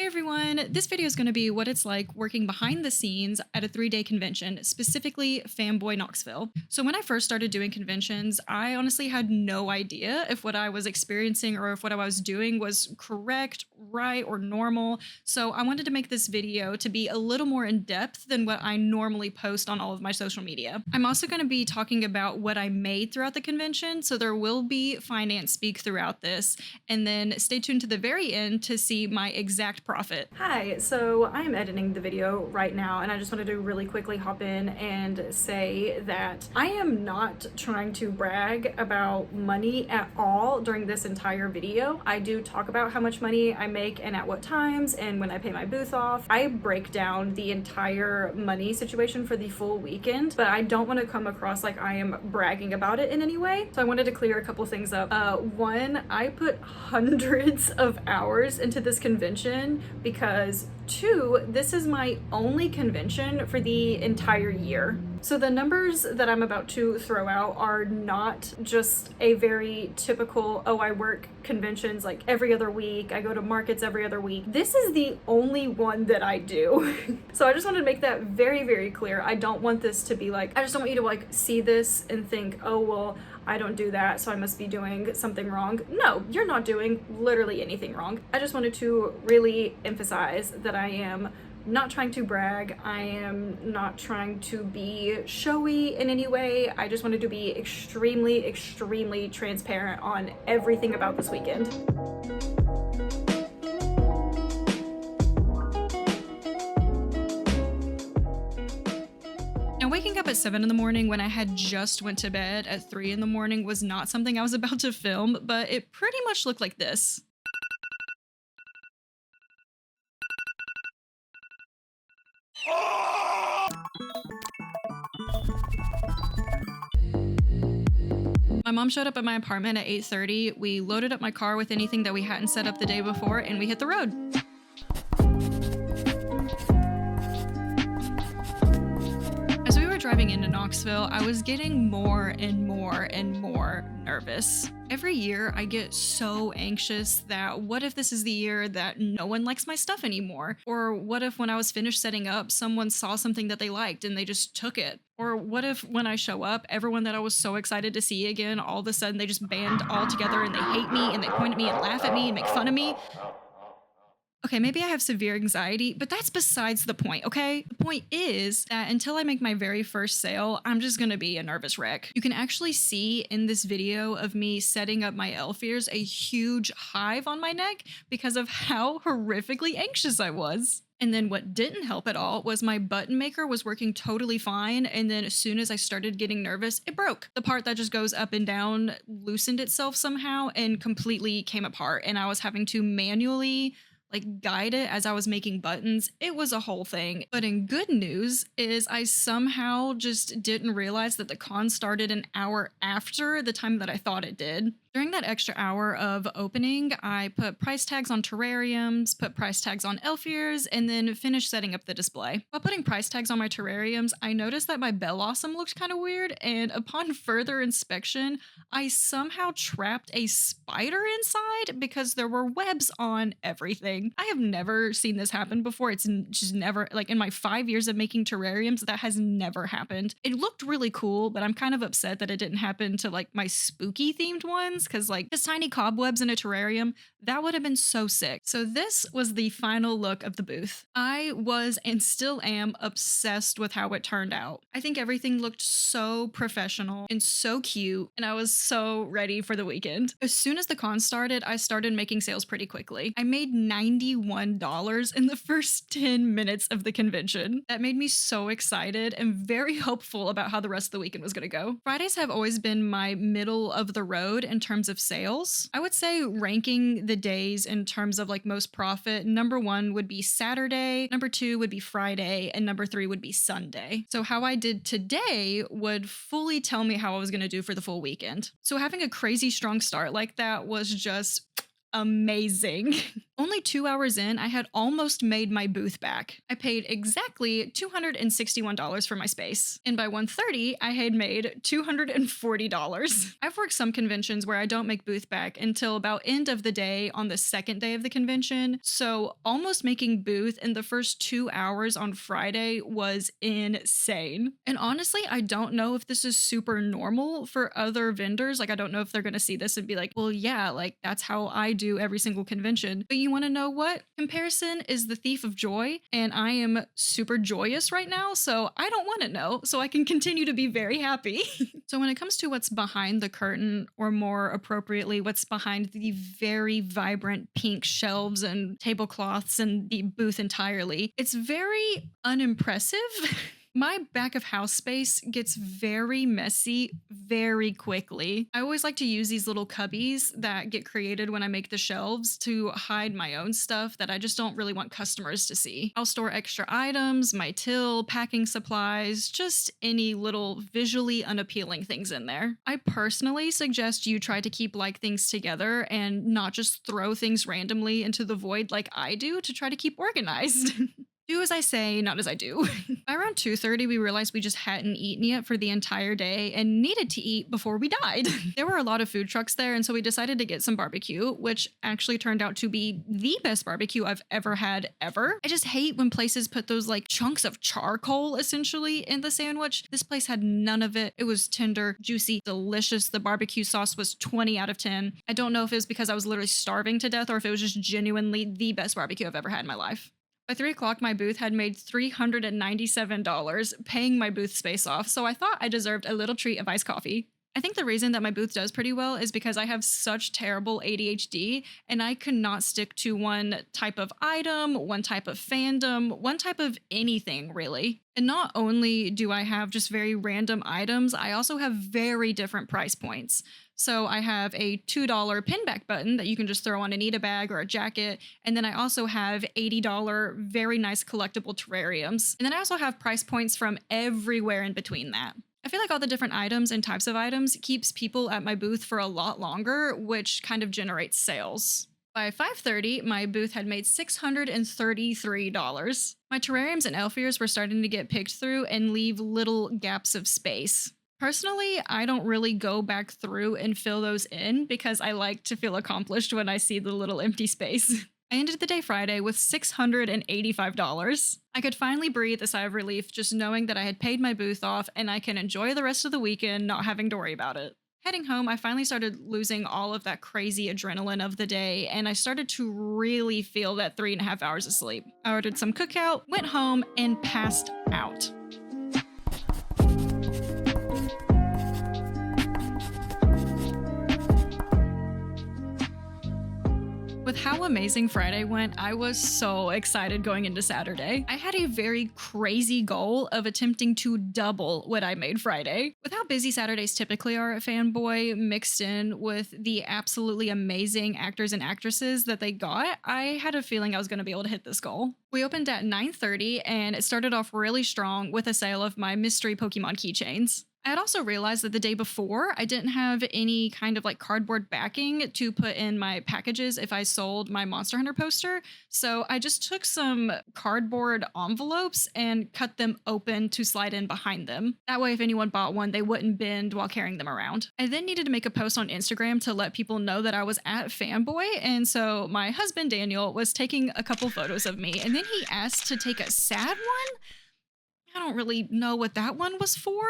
Hey everyone, this video is going to be what it's like working behind the scenes at a 3-day convention, specifically Fanboy Knoxville. So when I first started doing conventions, I honestly had no idea if what I was experiencing or if what I was doing was correct, right, or normal. So I wanted to make this video to be a little more in depth than what I normally post on all of my social media. I'm also going to be talking about what I made throughout the convention, so there will be finance speak throughout this, and then stay tuned to the very end to see my exact profit. Hi, so I'm editing the video right now, and I just wanted to really quickly hop in and say that I am not trying to brag about money at all during this entire video. I do talk about how much money I make and at what times and when I pay my booth off. I break down the entire money situation for the full weekend, but I don't want to come across like I am bragging about it in any way. So I wanted to clear a couple things up. One, I put hundreds of hours into this convention because two, this is my only convention for the entire year. So the numbers that I'm about to throw out are not just a very typical, oh, I work conventions like every other week, I go to markets every other week. This is the only one that I do. So I just wanted to make that very, very clear. I don't want this to be like, I just don't want you to like see this and think, oh, well, I don't do that, so I must be doing something wrong. No, you're not doing literally anything wrong. I just wanted to really emphasize that I am not trying to brag. I am not trying to be showy in any way. I just wanted to be extremely, extremely transparent on everything about this weekend. Now, waking up at 7 in the morning when I had just went to bed at 3 in the morning was not something I was about to film, but it pretty much looked like this. My mom showed up at my apartment at 8:30. We loaded up my car with anything that we hadn't set up the day before, and we hit the road. As we were driving into Knoxville, I was getting more and more and more nervous. Every year, I get so anxious that what if this is the year that no one likes my stuff anymore? Or what if when I was finished setting up, someone saw something that they liked and they just took it? Or what if when I show up, everyone that I was so excited to see again, all of a sudden they just band all together and they hate me and they point at me and laugh at me and make fun of me? Okay, maybe I have severe anxiety, but that's besides the point, okay? The point is that until I make my very first sale, I'm just gonna be a nervous wreck. You can actually see in this video of me setting up my elf ears a huge hive on my neck because of how horrifically anxious I was. And then what didn't help at all was my button maker was working totally fine, and then as soon as I started getting nervous, it broke. The part that just goes up and down loosened itself somehow and completely came apart, and I was having to manually guide it as I was making buttons. It was a whole thing. But in good news is I somehow just didn't realize that the con started an hour after the time that I thought it did. During that extra hour of opening, I put price tags on terrariums, put price tags on elf ears, and then finished setting up the display. While putting price tags on my terrariums, I noticed that my bellossom looked kind of weird, and upon further inspection, I somehow trapped a spider inside because there were webs on everything. I have never seen this happen before. It's just never, like in my 5 years of making terrariums, that has never happened. It looked really cool, but I'm kind of upset that it didn't happen to like my spooky themed ones, because like just tiny cobwebs in a terrarium, that would have been so sick. So this was the final look of the booth. I was and still am obsessed with how it turned out. I think everything looked so professional and so cute, and I was so ready for the weekend. As soon as the con started, I started making sales pretty quickly. I made $91 in the first 10 minutes of the convention. That made me so excited and very hopeful about how the rest of the weekend was gonna go. Fridays have always been my middle of the road in terms of sales. I would say ranking the days in terms of like most profit, number 1 would be Saturday, number 2 would be Friday, and number 3 would be Sunday. So how I did today would fully tell me how I was gonna do for the full weekend. So having a crazy strong start like that was just amazing. Only 2 hours in, I had almost made my booth back. I paid exactly $261 for my space. And by 1:30, I had made $240. I've worked some conventions where I don't make booth back until about end of the day on the second day of the convention. So almost making booth in the first 2 hours on Friday was insane. And honestly, I don't know if this is super normal for other vendors. Like, I don't know if they're going to see this and be like, well, yeah, like that's how I do every single convention. But you want to know what? Comparison is the thief of joy. And I am super joyous right now. So I don't want to know. So I can continue to be very happy. So when it comes to what's behind the curtain, or more appropriately, what's behind the very vibrant pink shelves and tablecloths and the booth entirely, it's very unimpressive. My back of house space gets very messy very quickly. I always like to use these little cubbies that get created when I make the shelves to hide my own stuff that I just don't really want customers to see. I'll store extra items, my till, packing supplies, just any little visually unappealing things in there. I personally suggest you try to keep like things together and not just throw things randomly into the void like I do to try to keep organized. Do as I say, not as I do. By around 2:30, we realized we just hadn't eaten yet for the entire day and needed to eat before we died. There were a lot of food trucks there, and so we decided to get some barbecue, which actually turned out to be the best barbecue I've ever had ever. I just hate when places put those like chunks of charcoal essentially in the sandwich. This place had none of it. It was tender, juicy, delicious. The barbecue sauce was 20 out of 10. I don't know if it was because I was literally starving to death or if it was just genuinely the best barbecue I've ever had in my life. By 3 o'clock, my booth had made $397, paying my booth space off, so I thought I deserved a little treat of iced coffee. I think the reason that my booth does pretty well is because I have such terrible ADHD, and I could not stick to one type of item, one type of fandom, one type of anything, really. And not only do I have just very random items, I also have very different price points. So I have a $2 pinback button that you can just throw on an Anita bag or a jacket. And then I also have $80 very nice collectible terrariums. And then I also have price points from everywhere in between that. I feel like all the different items and types of items keeps people at my booth for a lot longer, which kind of generates sales. By 5:30, my booth had made $633. My terrariums and elf ears were starting to get picked through and leave little gaps of space. Personally, I don't really go back through and fill those in because I like to feel accomplished when I see the little empty space. I ended the day Friday with $685. I could finally breathe a sigh of relief just knowing that I had paid my booth off and I can enjoy the rest of the weekend not having to worry about it. Heading home, I finally started losing all of that crazy adrenaline of the day, and I started to really feel that 3.5 hours of sleep. I ordered some cookout, went home, and passed out. With how amazing Friday went, I was so excited going into Saturday. I had a very crazy goal of attempting to double what I made Friday. With how busy Saturdays typically are at Fanboy, mixed in with the absolutely amazing actors and actresses that they got, I had a feeling I was going to be able to hit this goal. We opened at 9:30 and it started off really strong with a sale of my mystery Pokemon keychains. I had also realized that the day before, I didn't have any kind of like cardboard backing to put in my packages if I sold my Monster Hunter poster. So I just took some cardboard envelopes and cut them open to slide in behind them. That way, if anyone bought one, they wouldn't bend while carrying them around. I then needed to make a post on Instagram to let people know that I was at Fanboy. And so my husband, Daniel, was taking a couple photos of me. And then he asked to take a sad one. I don't really know what that one was for.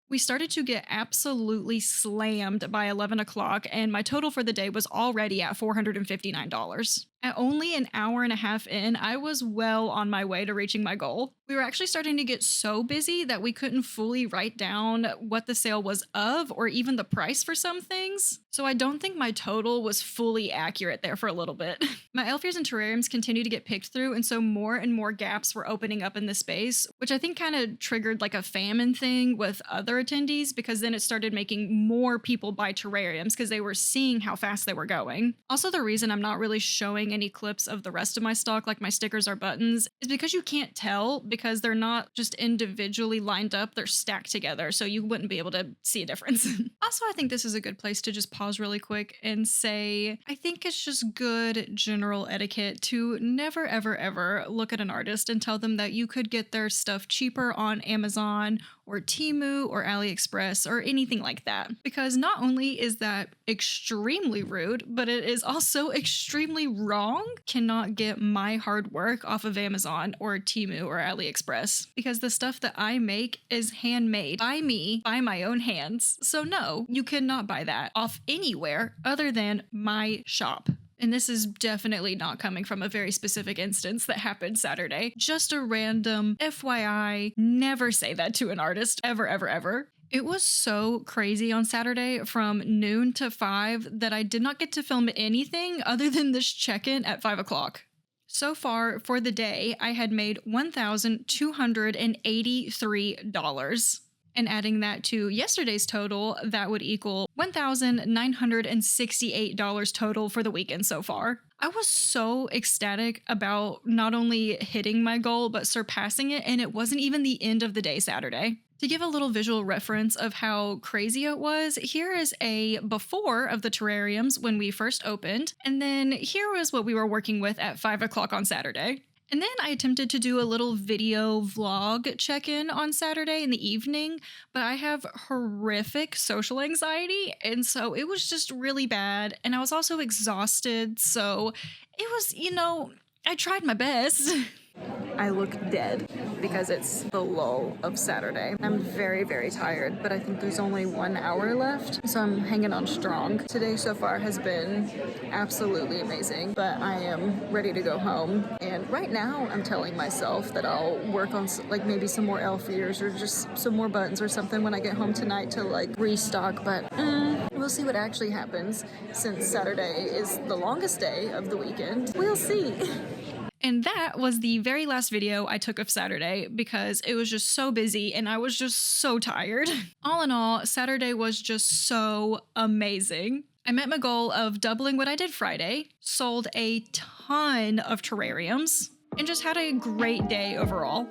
We started to get absolutely slammed by 11 o'clock, and my total for the day was already at $459. At only an hour and a half in, I was well on my way to reaching my goal. We were actually starting to get so busy that we couldn't fully write down what the sale was of or even the price for some things. So I don't think my total was fully accurate there for a little bit. My elf ears and terrariums continued to get picked through, and so more and more gaps were opening up in the space, which I think kind of triggered like a famine thing with other attendees because then it started making more people buy terrariums because they were seeing how fast they were going. Also, the reason I'm not really showing showing any clips of the rest of my stock, like my stickers or buttons, is because you can't tell because they're not just individually lined up, they're stacked together, so you wouldn't be able to see a difference. Also, I think this is a good place to just pause really quick and say, I think it's just good general etiquette to never, ever, ever look at an artist and tell them that you could get their stuff cheaper on Amazon or Temu or AliExpress or anything like that. Because not only is that extremely rude, but it is also extremely wrong. Cannot get my hard work off of Amazon or Temu or AliExpress because the stuff that I make is handmade by me, by my own hands. So no, you cannot buy that off anywhere other than my shop. And this is definitely not coming from a very specific instance that happened Saturday. Just a random FYI, never say that to an artist, ever, ever, ever. It was so crazy on Saturday from noon to 5 that I did not get to film anything other than this check-in at 5 o'clock. So far for the day, I had made $1,283. And adding that to yesterday's total, that would equal $1,968 total for the weekend so far. I was so ecstatic about not only hitting my goal, but surpassing it, and it wasn't even the end of the day Saturday. To give a little visual reference of how crazy it was, here is a before of the terrariums when we first opened, and then here was what we were working with at 5 o'clock on Saturday. And then I attempted to do a little video vlog check-in on Saturday in the evening, but I have horrific social anxiety, and so it was just really bad, and I was also exhausted, so it was, I tried my best. I look dead because it's the lull of Saturday. I'm very, very tired, but I think there's only 1 hour left, so I'm hanging on strong. Today so far has been absolutely amazing, but I am ready to go home. And right now I'm telling myself that I'll work on like maybe some more elf ears or just some more buttons or something when I get home tonight to like restock, but we'll see what actually happens since Saturday is the longest day of the weekend. We'll see. And that was the very last video I took of Saturday because it was just so busy and I was just so tired. All in all, Saturday was just so amazing. I met my goal of doubling what I did Friday, sold a ton of terrariums, and just had a great day overall.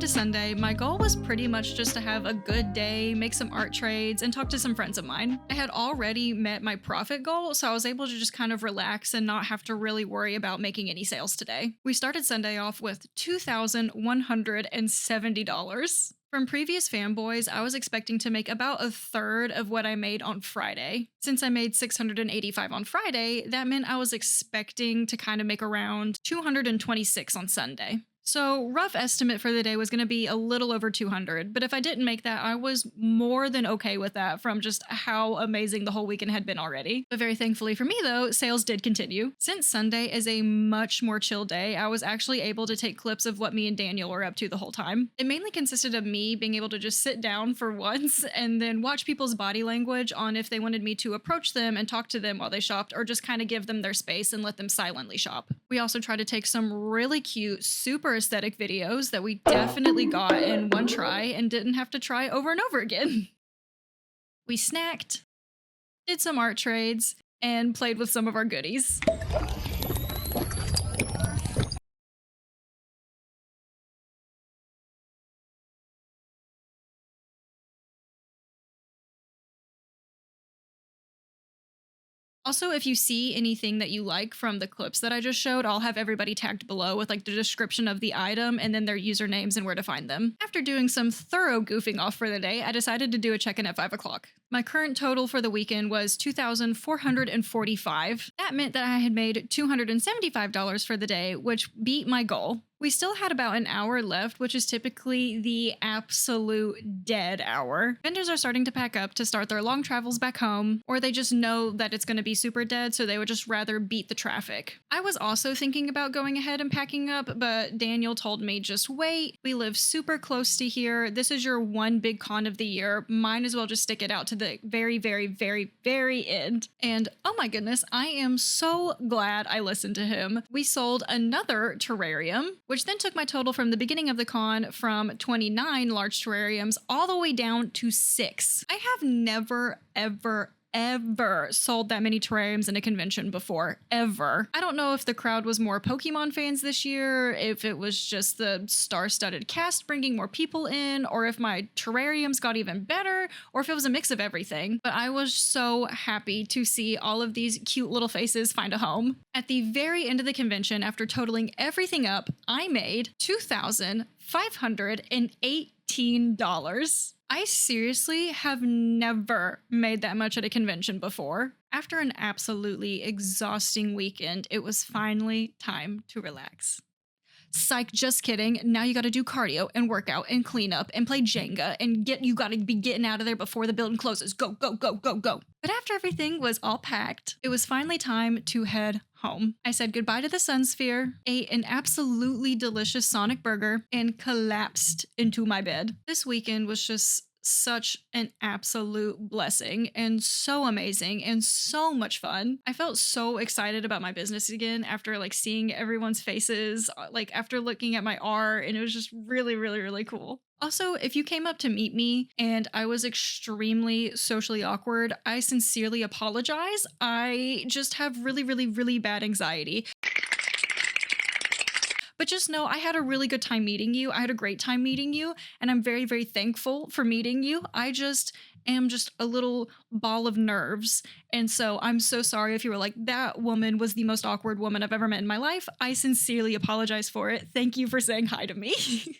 Sunday, my goal was pretty much just to have a good day, make some art trades, and talk to some friends of mine. I had already met my profit goal, so I was able to just kind of relax and not have to really worry about making any sales today. We started Sunday off with $2,170. From previous fanboys, I was expecting to make about a third of what I made on Friday. Since I made $685 on Friday, that meant I was expecting to kind of make around $226 on Sunday. So rough estimate for the day was going to be a little over 200, but if I didn't make that, I was more than okay with that from just how amazing the whole weekend had been already. But very thankfully for me though, sales did continue. Since Sunday is a much more chill day, I was actually able to take clips of what me and Daniel were up to the whole time. It mainly consisted of me being able to just sit down for once and then watch people's body language on if they wanted me to approach them and talk to them while they shopped or just kind of give them their space and let them silently shop. We also tried to take some really cute, super aesthetic videos that we definitely got in one try and didn't have to try over and over again. We snacked, did some art trades, and played with some of our goodies. Also, if you see anything that you like from the clips that I just showed, I'll have everybody tagged below with like the description of the item and then their usernames and where to find them. After doing some thorough goofing off for the day, I decided to do a check-in at 5 o'clock. My current total for the weekend was $2,445. That meant that I had made $275 for the day, which beat my goal. We still had about an hour left, which is typically the absolute dead hour. Vendors are starting to pack up to start their long travels back home, or they just know that it's going to be super dead, so they would just rather beat the traffic. I was also thinking about going ahead and packing up, but Daniel told me just wait. We live super close to here. This is your one big con of the year. Might as well just stick it out to the very, very, very, very end. And oh my goodness, I am so glad I listened to him. We sold another terrarium, which then took my total from the beginning of the con from 29 large terrariums all the way down to 6. I have never, ever sold that many terrariums in a convention before, ever. I don't know if the crowd was more Pokemon fans this year, if it was just the star-studded cast bringing more people in, or if my terrariums got even better, or if it was a mix of everything. But I was so happy to see all of these cute little faces find a home. At the very end of the convention, after totaling everything up, I made $2,518. I seriously have never made that much at a convention before. After an absolutely exhausting weekend, it was finally time to relax. Psych, just kidding. Now you gotta do cardio and work out and clean up and play Jenga and you gotta be getting out of there before the building closes. Go, go, go, go, go. But after everything was all packed, it was finally time to head home. I said goodbye to the Sun Sphere, ate an absolutely delicious Sonic burger, and collapsed into my bed. This weekend was just such an absolute blessing and so amazing and so much fun. I felt so excited about my business again after seeing everyone's faces, after looking at my art, and it was just really, really, really cool. Also, if you came up to meet me and I was extremely socially awkward, I sincerely apologize. I just have really, really, really bad anxiety. But just know I had a really good time meeting you. I had a great time meeting you, and I'm very, very thankful for meeting you. I just am just a little ball of nerves. And so I'm so sorry if you were like, that woman was the most awkward woman I've ever met in my life. I sincerely apologize for it. Thank you for saying hi to me.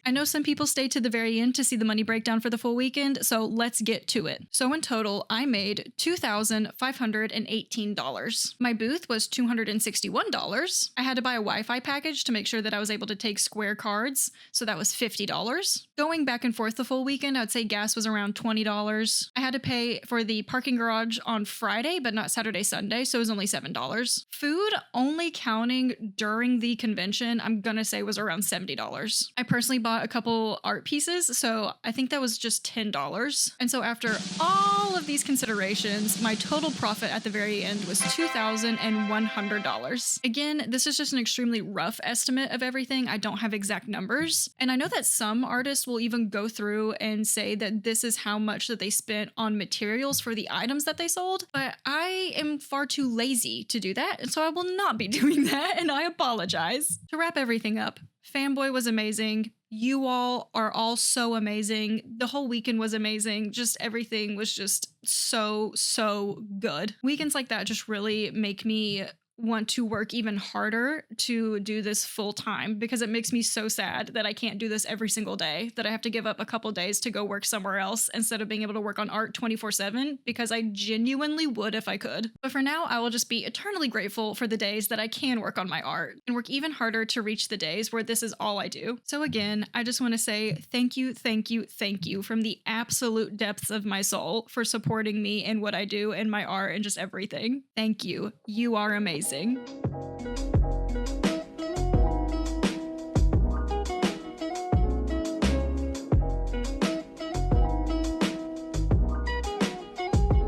I know some people stay to the very end to see the money breakdown for the full weekend, so let's get to it. So in total, I made $2,518. My booth was $261. I had to buy a Wi-Fi package to make sure that I was able to take Square cards, so that was $50. Going back and forth the full weekend, I would say gas was around $20. I had to pay for the parking garage on Friday, but not Saturday, Sunday, so it was only $7. Food, only counting during the convention, I'm gonna say was around $70. I personally bought a couple art pieces, so I think that was just $10. And so after all of these considerations, my total profit at the very end was $2,100. Again, this is just an extremely rough estimate of everything. I don't have exact numbers. And I know that some artists will even go through and say that this is how much that they spent on materials for the items that they sold, but I am far too lazy to do that, and so I will not be doing that, and I apologize. To wrap everything up, Fanboy was amazing. You all are all so amazing. The whole weekend was amazing. Just everything was just so, so good. Weekends like that just really make me want to work even harder to do this full time, because it makes me so sad that I can't do this every single day, that I have to give up a couple days to go work somewhere else instead of being able to work on art 24/7, because I genuinely would if I could. But for now, I will just be eternally grateful for the days that I can work on my art and work even harder to reach the days where this is all I do. So again, I just want to say thank you, thank you, thank you from the absolute depths of my soul for supporting me in what I do and my art and just everything. Thank you. You are amazing.